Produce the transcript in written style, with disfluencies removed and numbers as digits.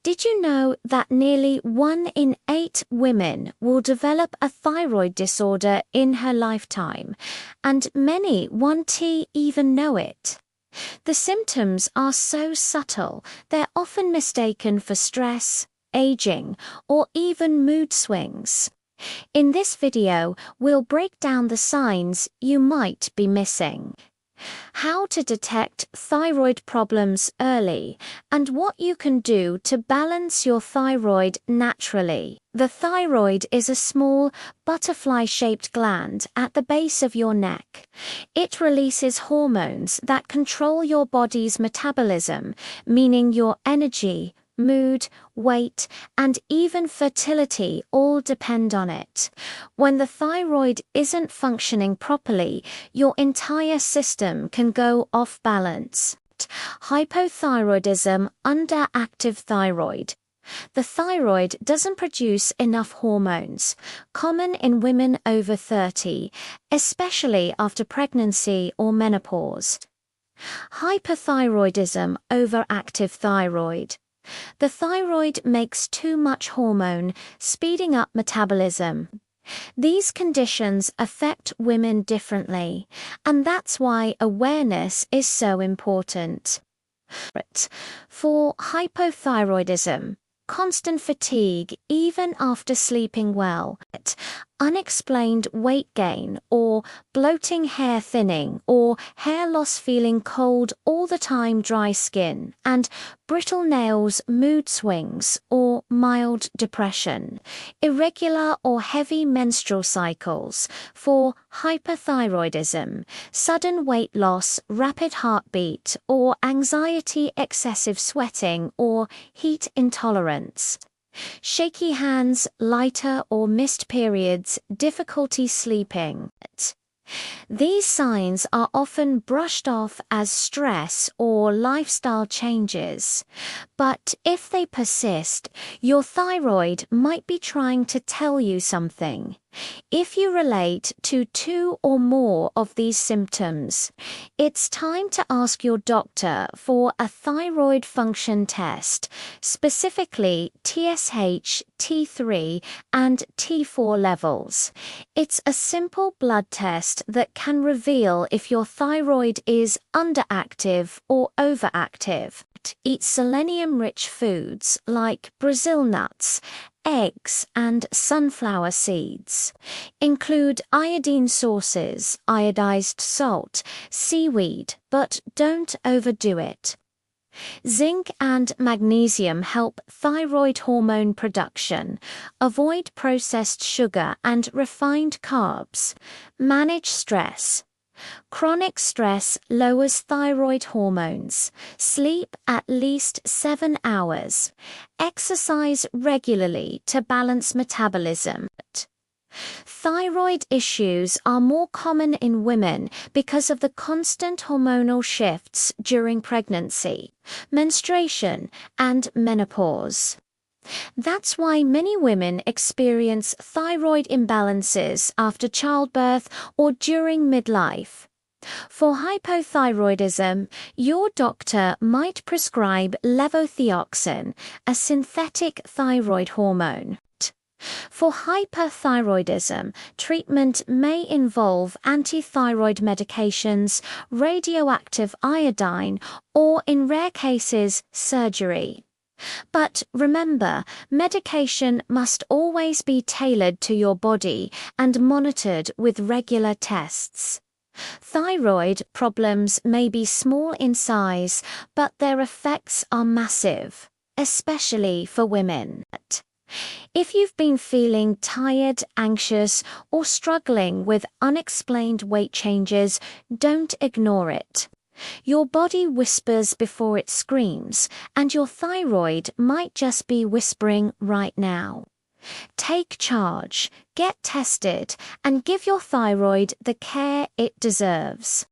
Did you know that nearly 1 in 8 women will develop a thyroid disorder in her lifetime, and many won't even know it? The symptoms are so subtle, they're often mistaken for stress, aging, or even mood swings. In this video, we'll break down the signs you might be missing. How to detect thyroid problems early, and what you can do to balance your thyroid naturally. The thyroid is a small, butterfly-shaped gland at the base of your neck. It releases hormones that control your body's metabolism, meaning your energy, mood, weight, and even fertility all depend on it. When the thyroid isn't functioning properly, your entire system can go off balance. Hypothyroidism, underactive thyroid. The thyroid doesn't produce enough hormones, common in women over 30, especially after pregnancy or menopause. Hyperthyroidism, overactive thyroid. The thyroid makes too much hormone, speeding up metabolism. These conditions affect women differently, and that's why awareness is so important. For hypothyroidism, constant fatigue even after sleeping well, unexplained weight gain or bloating, hair thinning or hair loss, feeling cold all the time, dry skin, and brittle nails, mood swings or mild depression, irregular or heavy menstrual cycles. For hyperthyroidism, sudden weight loss, rapid heartbeat, or anxiety, excessive sweating, or heat intolerance. Shaky hands, lighter or missed periods, difficulty sleeping. These signs are often brushed off as stress or lifestyle changes, but if they persist, your thyroid might be trying to tell you something. If you relate to 2 or more of these symptoms, it's time to ask your doctor for a thyroid function test, specifically TSH, T3, and T4 levels. It's a simple blood test that can reveal if your thyroid is underactive or overactive. Eat selenium-rich foods like Brazil nuts, eggs, and sunflower seeds. Include iodine sources, iodized salt, seaweed, but don't overdo it. Zinc and magnesium help thyroid hormone production. Avoid processed sugar and refined carbs. Manage stress. Chronic stress lowers thyroid hormones. Sleep at least 7 hours. Exercise regularly to balance metabolism. Thyroid issues are more common in women because of the constant hormonal shifts during pregnancy, menstruation, and menopause. That's why many women experience thyroid imbalances after childbirth or during midlife. For hypothyroidism, your doctor might prescribe levothyroxine, a synthetic thyroid hormone. For hyperthyroidism, treatment may involve antithyroid medications, radioactive iodine, or in rare cases, surgery. But remember, medication must always be tailored to your body and monitored with regular tests. Thyroid problems may be small in size, but their effects are massive, especially for women. If you've been feeling tired, anxious, or struggling with unexplained weight changes, don't ignore it. Your body whispers before it screams, and your thyroid might just be whispering right now. Take charge, get tested, and give your thyroid the care it deserves.